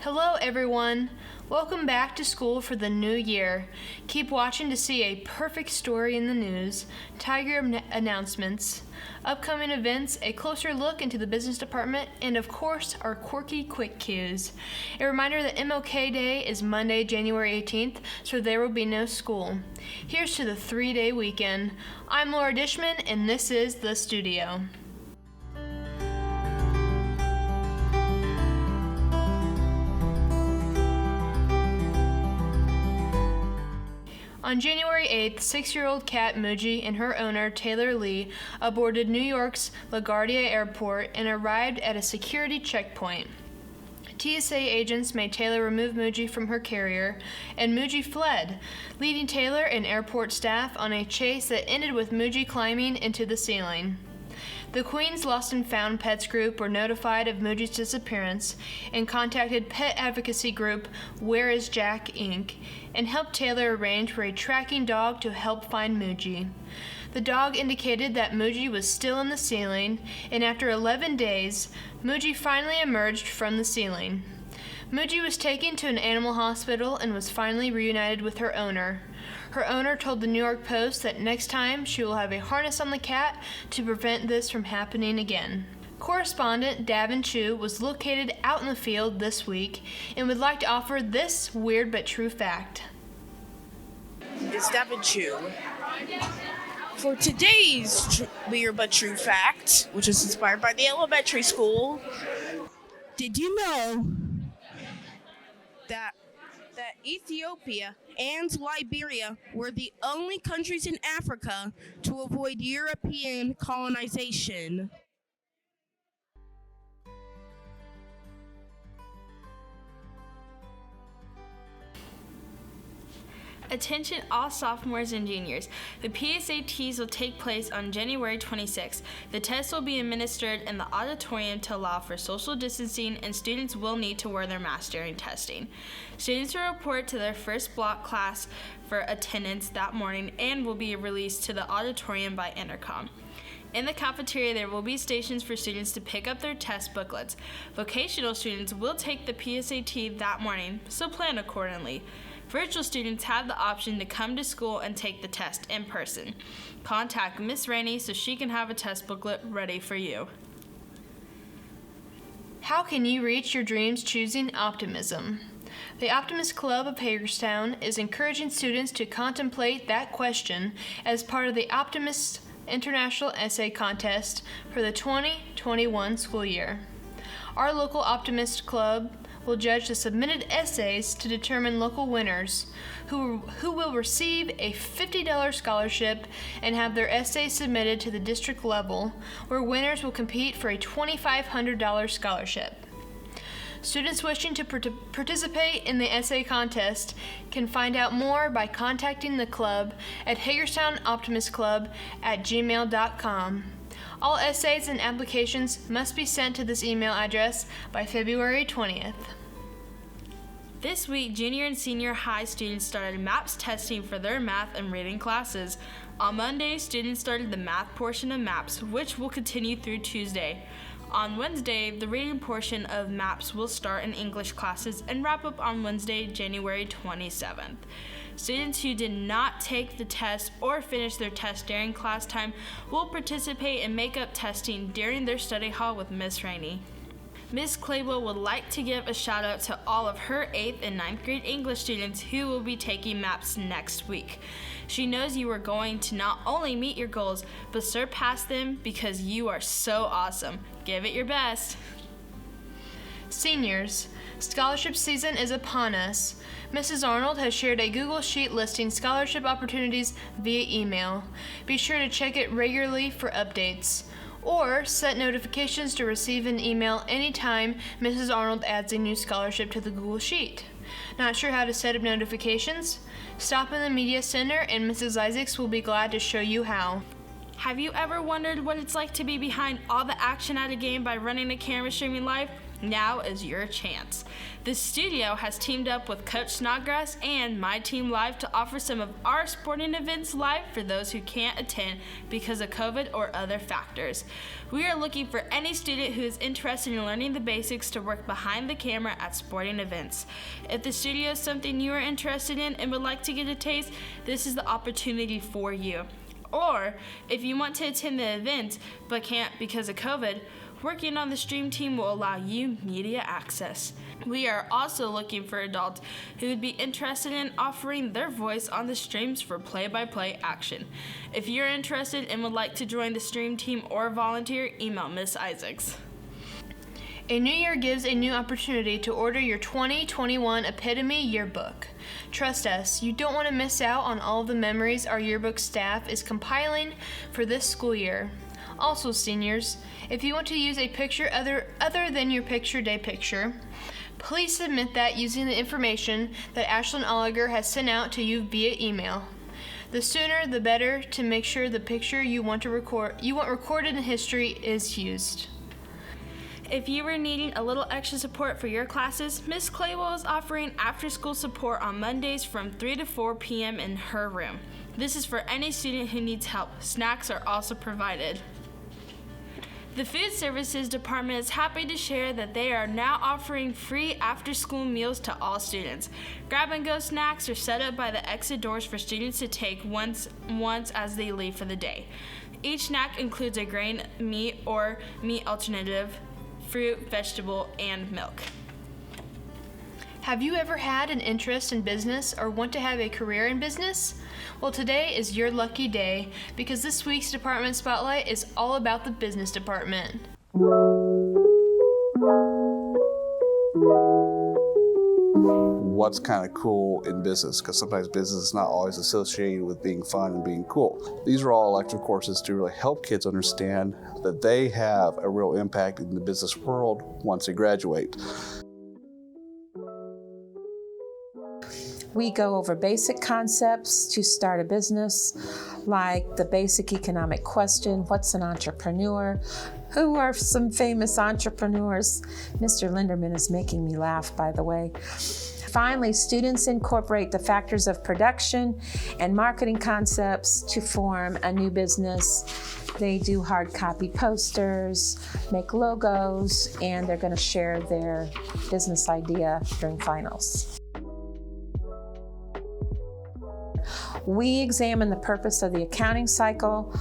Hello everyone! Welcome back to school for the new year. Keep watching to see a perfect story in the news, tiger announcements, upcoming events, a closer look into the business department, and of course our quirky quick cues. A reminder that MLK Day is Monday, January 18th, so there will be no school. Here's to the 3-day weekend. I'm Laura Dishman and this is The Studio. On January 8th, 6-year-old cat Muji and her owner, Taylor Lee, boarded New York's LaGuardia Airport and arrived at a security checkpoint. TSA agents made Taylor remove Muji from her carrier, and Muji fled, leading Taylor and airport staff on a chase that ended with Muji climbing into the ceiling. The Queens Lost and Found Pets group were notified of Muji's disappearance and contacted pet advocacy group Where Is Jack Inc. and helped Taylor arrange for a tracking dog to help find Muji. The dog indicated that Muji was still in the ceiling, and after 11 days, Muji finally emerged from the ceiling. Muji was taken to an animal hospital and was finally reunited with her owner. Her owner told the New York Post that next time she will have a harness on the cat to prevent this from happening again. Correspondent Davin Chu was located out in the field this week and would like to offer this weird but true fact. It's Davin Chu. For today's weird but true fact, which is inspired by the elementary school, did you know that Ethiopia and Liberia were the only countries in Africa to avoid European colonization? Attention all sophomores and juniors. The PSATs will take place on January 26th. The test will be administered in the auditorium to allow for social distancing, and students will need to wear their masks during testing. Students will report to their first block class for attendance that morning and will be released to the auditorium by intercom. In the cafeteria, there will be stations for students to pick up their test booklets. Vocational students will take the PSAT that morning, so plan accordingly. Virtual students have the option to come to school and take the test in person. Contact Miss Rainey so she can have a test booklet ready for you. How can you reach your dreams choosing optimism? The Optimist Club of Hagerstown is encouraging students to contemplate that question as part of the Optimist International Essay Contest for the 2021 school year. Our local Optimist Club will judge the submitted essays to determine local winners, who will receive a $50 scholarship and have their essays submitted to the district level, where winners will compete for a $2,500 scholarship. Students wishing to participate in the essay contest can find out more by contacting the club at hagerstownoptimistclub@gmail.com. All essays and applications must be sent to this email address by February 20th. This week, junior and senior high students started MAPS testing for their math and reading classes. On Monday, students started the math portion of MAPS, which will continue through Tuesday. On Wednesday, the reading portion of MAPS will start in English classes and wrap up on Wednesday, January 27th. Students who did not take the test or finish their test during class time will participate in make-up testing during their study hall with Miss Rainey. Ms. Claywell would like to give a shout out to all of her 8th and 9th grade English students who will be taking MAPS next week. She knows you are going to not only meet your goals, but surpass them because you are so awesome. Give it your best. Seniors, scholarship season is upon us. Mrs. Arnold has shared a Google Sheet listing scholarship opportunities via email. Be sure to check it regularly for updates, or set notifications to receive an email anytime Mrs. Arnold adds a new scholarship to the Google Sheet. Not sure how to set up notifications? Stop in the Media Center and Mrs. Isaacs will be glad to show you how. Have you ever wondered what it's like to be behind all the action at a game by running a camera streaming live? Now is your chance. The studio has teamed up with Coach Snodgrass and My Team Live to offer some of our sporting events live for those who can't attend because of COVID or other factors. We are looking for any student who is interested in learning the basics to work behind the camera at sporting events. If the studio is something you are interested in and would like to get a taste, this is the opportunity for you. Or if you want to attend the event but can't because of COVID, working on the stream team will allow you media access. We are also looking for adults who would be interested in offering their voice on the streams for play-by-play action. If you're interested and would like to join the stream team or volunteer, email Miss Isaacs. A new year gives a new opportunity to order your 2021 Epitome Yearbook. Trust us, you don't want to miss out on all of the memories our yearbook staff is compiling for this school year. Also, seniors, if you want to use a picture other than your picture day picture, please submit that using the information that Ashlyn Oliger has sent out to you via email. The sooner the better to make sure the picture you want recorded in history is used. If you were needing a little extra support for your classes, Miss Claywell is offering after-school support on Mondays from 3 to 4 p.m. in her room. This is for any student who needs help. Snacks are also provided. The Food Services Department is happy to share that they are now offering free after-school meals to all students. Grab-and-go snacks are set up by the exit doors for students to take once as they leave for the day. Each snack includes a grain, meat, or meat alternative, fruit, vegetable, and milk. Have you ever had an interest in business or want to have a career in business? Well, today is your lucky day because this week's Department Spotlight is all about the business department. What's kind of cool in business, because sometimes business is not always associated with being fun and being cool. These are all elective courses to really help kids understand that they have a real impact in the business world once they graduate. We go over basic concepts to start a business, like the basic economic question, what's an entrepreneur? Who are some famous entrepreneurs? Mr. Linderman is making me laugh, by the way. Finally, students incorporate the factors of production and marketing concepts to form a new business. They do hard copy posters, make logos, and they're going to share their business idea during finals. We examine the purpose of the accounting cycle,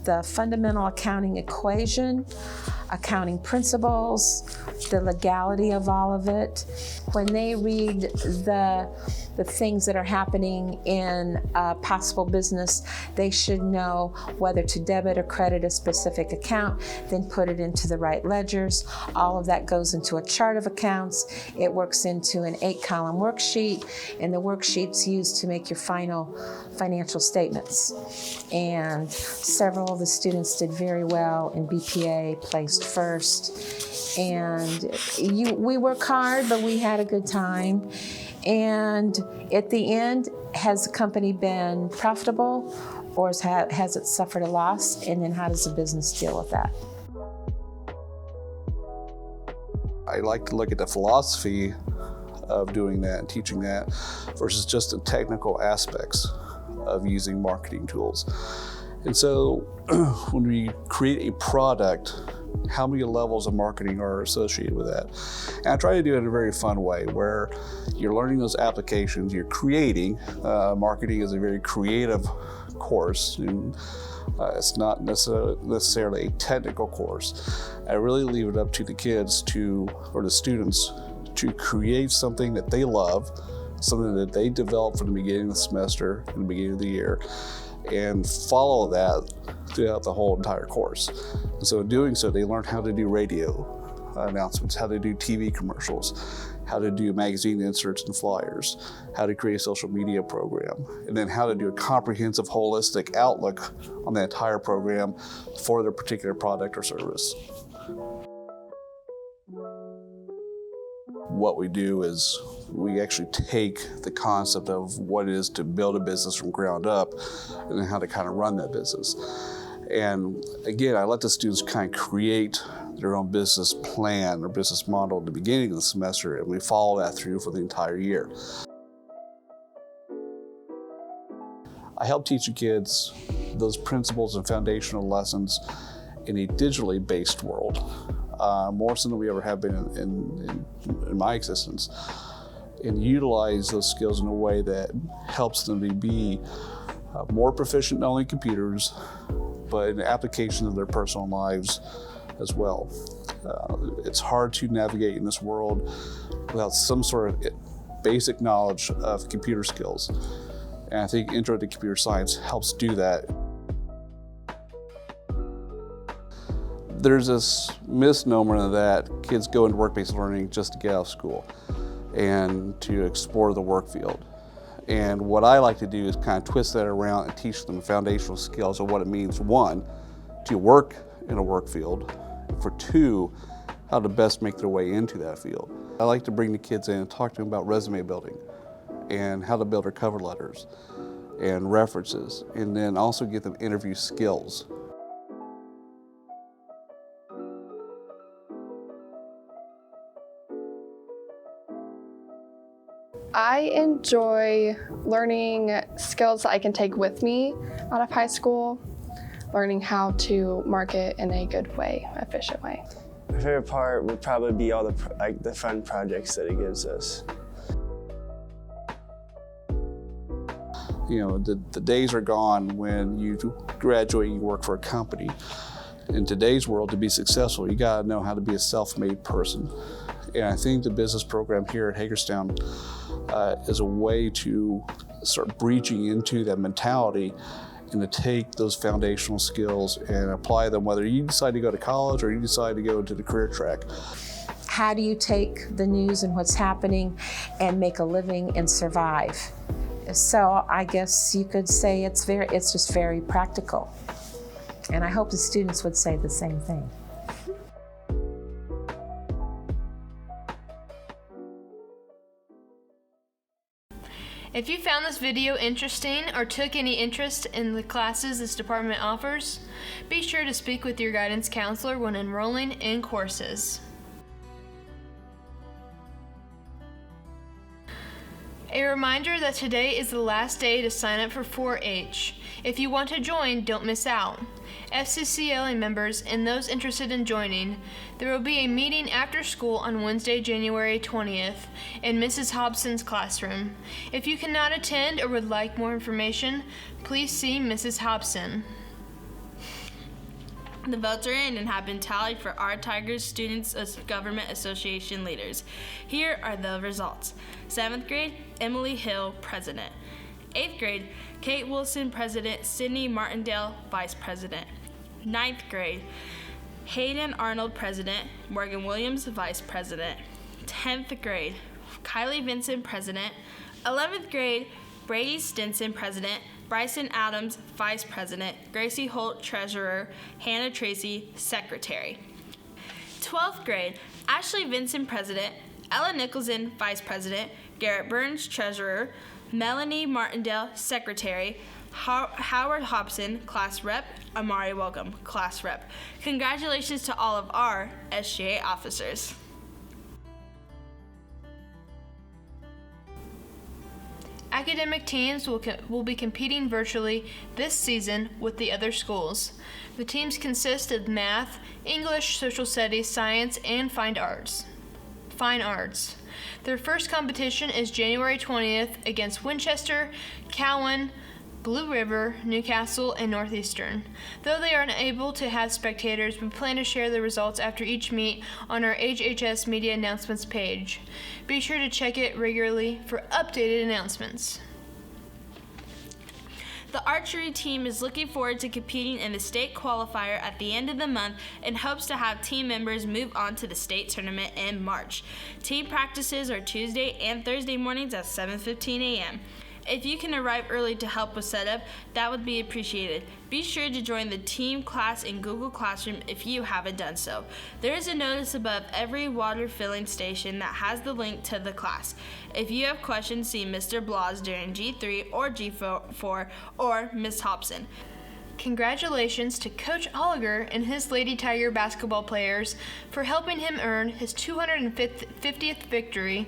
the fundamental accounting equation, accounting principles, the legality of all of it. When they read the things that are happening in a possible business, they should know whether to debit or credit a specific account, then put it into the right ledgers. All of that goes into a chart of accounts. It works into an 8-column worksheet, and the worksheet's used to make your final financial statements. And several of the students did very well in BPA, placed first. And we work hard, but we had a good time. And at the end, has the company been profitable, or has it suffered a loss? And then how does the business deal with that? I like to look at the philosophy of doing that and teaching that versus just the technical aspects of using marketing tools. And so when we create a product, how many levels of marketing are associated with that? And I try to do it in a very fun way where you're learning those applications, you're creating. Marketing is a very creative course, and it's not necessarily a technical course. I really leave it up to the kids or the students to create something that they love, something that they develop from the beginning of the semester and the beginning of the year, and follow that throughout the whole entire course. And so in doing so, they learn how to do radio announcements, how to do TV commercials, how to do magazine inserts and flyers, how to create a social media program, and then how to do a comprehensive, holistic outlook on the entire program for their particular product or service. What we do is we actually take the concept of what it is to build a business from ground up and then how to kind of run that business. And again, I let the students kind of create their own business plan or business model at the beginning of the semester, and we follow that through for the entire year. I help teach the kids those principles and foundational lessons in a digitally based world, more so than we ever have been in my existence, and utilize those skills in a way that helps them to be more proficient not only in computers, but in the application of their personal lives as well. It's hard to navigate in this world without some sort of basic knowledge of computer skills. And I think Intro to Computer Science helps do that. There's this misnomer that kids go into work-based learning just to get out of school and to explore the work field. And what I like to do is kind of twist that around and teach them foundational skills of what it means, one, to work in a work field, and for two, how to best make their way into that field. I like to bring the kids in and talk to them about resume building and how to build their cover letters and references, and then also give them interview skills. I enjoy learning skills that I can take with me out of high school, learning how to market in a good way, efficient way. My favorite part would probably be all the fun projects that it gives us. You know, the days are gone when you graduate and you work for a company. In today's world, to be successful, you gotta know how to be a self-made person. And I think the business program here at Hagerstown is a way to start breaching into that mentality and to take those foundational skills and apply them, whether you decide to go to college or you decide to go into the career track. How do you take the news and what's happening and make a living and survive? So I guess you could say it's just very practical. And I hope the students would say the same thing. If you found this video interesting or took any interest in the classes this department offers, be sure to speak with your guidance counselor when enrolling in courses. A reminder that today is the last day to sign up for 4-H. If you want to join, don't miss out. FCCLA members and those interested in joining, there will be a meeting after school on Wednesday, January 20th in Mrs. Hobson's classroom. If you cannot attend or would like more information, please see Mrs. Hobson. The votes are in and have been tallied for our Tigers Students Government Association leaders. Here are the results. 7th grade, Emily Hill, President. 8th grade, Kate Wilson, President. Sydney Martindale, Vice President. 9th grade, Hayden Arnold, President. Morgan Williams, Vice President. 10th grade, Kylie Vincent, President. 11th grade, Brady Stinson, President. Bryson Adams, Vice President. Gracie Holt, Treasurer. Hannah Tracy, Secretary. 12th grade, Ashley Vincent, President. Ella Nicholson, Vice President. Garrett Burns, Treasurer. Melanie Martindale, Secretary. Howard Hobson, Class Rep. Amari Welcome, Class Rep. Congratulations to all of our SGA officers. Academic teams will be competing virtually this season with the other schools. The teams consist of math, English, social studies, science, and fine arts. Their first competition is January 20th against Winchester, Cowan, Blue River, Newcastle, and Northeastern. Though they are unable to have spectators, we plan to share the results after each meet on our HHS Media Announcements page. Be sure to check it regularly for updated announcements. The archery team is looking forward to competing in the state qualifier at the end of the month and hopes to have team members move on to the state tournament in March. Team practices are Tuesday and Thursday mornings at 7:15 a.m. If you can arrive early to help with setup, that would be appreciated. Be sure to join the team class in Google Classroom if you haven't done so. There is a notice above every water filling station that has the link to the class. If you have questions, see Mr. Blas during G3 or G4 or Ms. Hobson. Congratulations to Coach Oliger and his Lady Tiger basketball players for helping him earn his 250th victory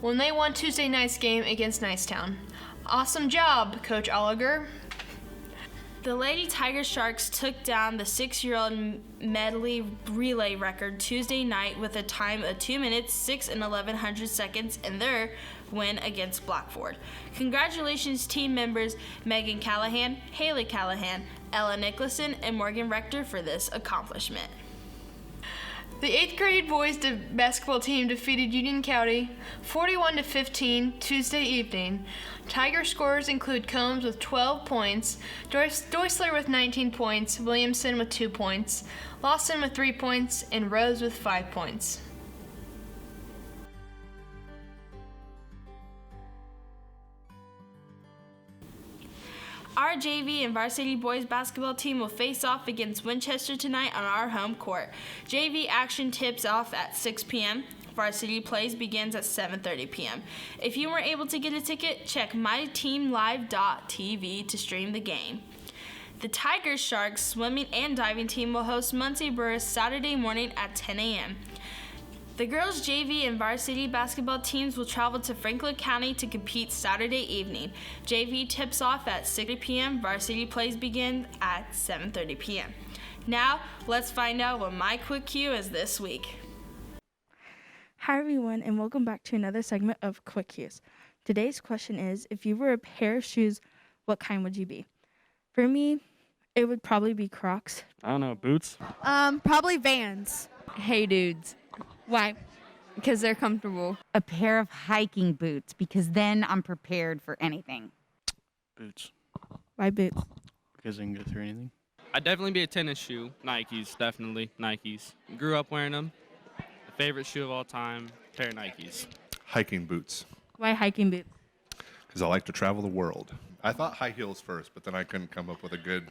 when they won Tuesday night's game against Nicetown. Awesome job, Coach Oliger. The Lady Tiger Sharks took down the 6-year-old medley relay record Tuesday night with a time of 2 minutes, 6 and 1100 seconds in their win against Blackford. Congratulations team members Megan Callahan, Haley Callahan, Ella Nicholson, and Morgan Rector for this accomplishment. The 8th grade boys basketball team defeated Union County 41-15 Tuesday evening. Tiger scorers include Combs with 12 points, Deusler with 19 points, Williamson with 2 points, Lawson with 3 points, and Rose with 5 points. Our JV and varsity boys basketball team will face off against Winchester tonight on our home court. JV action tips off at 6 p.m. Varsity plays begins at 7:30 p.m. If you weren't able to get a ticket, check myteamlive.tv to stream the game. The Tiger Sharks swimming and diving team will host Muncie Brewers Saturday morning at 10 a.m. The girls' JV and varsity basketball teams will travel to Franklin County to compete Saturday evening. JV tips off at 6 p.m. Varsity plays begin at 7:30 p.m. Now, let's find out what my quick cue is this week. Hi everyone, and welcome back to another segment of Quick Cues. Today's question is, if you were a pair of shoes, what kind would you be? For me, it would probably be Crocs. I don't know, boots? Probably Vans. Hey dudes, Why? because they're comfortable. A pair of hiking boots, because then I'm prepared for anything. Boots. Why boots? Because I can get through anything. I'd definitely be a tennis shoe. Nikes, definitely. Nikes. Grew up wearing them. Favorite shoe of all time, pair of Nikes. Hiking boots, Why hiking boots? because I like to travel the world. I thought high heels first, but then I couldn't come up with a good...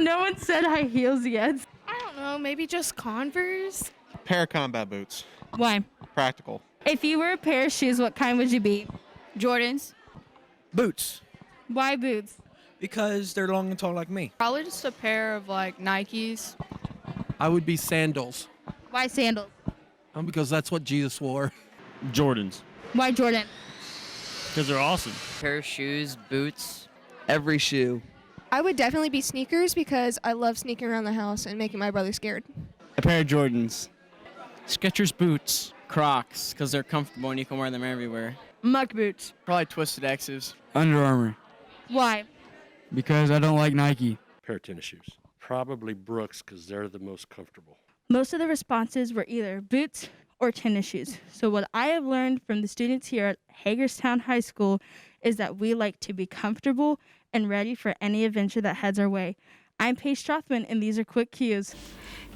No one said high heels yet. I don't know, maybe just Converse? Pair of combat boots. Why? Practical. If you were a pair of shoes, what kind would you be? Jordans. Boots. Why boots? Because they're long and tall like me. Probably just a pair of Nikes. I would be sandals. Why sandals? Because that's what Jesus wore. Jordans. Why Jordan? Because they're awesome. Pair of shoes, boots. Every shoe. I would definitely be sneakers because I love sneaking around the house and making my brother scared. A pair of Jordans. Skechers boots. Crocs, because they're comfortable and you can wear them everywhere. Muck boots. Probably Twisted X's. Under Armour. Why? Because I don't like Nike. Pair of tennis shoes. Probably Brooks, because they're the most comfortable. Most of the responses were either boots or tennis shoes. So what I have learned from the students here at Hagerstown High School is that we like to be comfortable and ready for any adventure that heads our way. I'm Paige Strothman, and these are Quick Cues.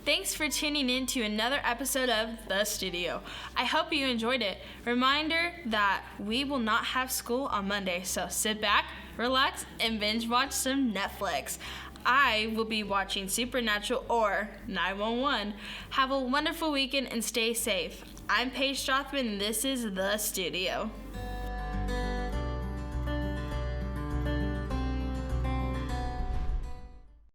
Thanks for tuning in to another episode of The Studio. I hope you enjoyed it. Reminder that we will not have school on Monday, so sit back, relax, and binge watch some Netflix. I will be watching Supernatural or 911. Have a wonderful weekend and stay safe. I'm Paige Strothman, and this is The Studio.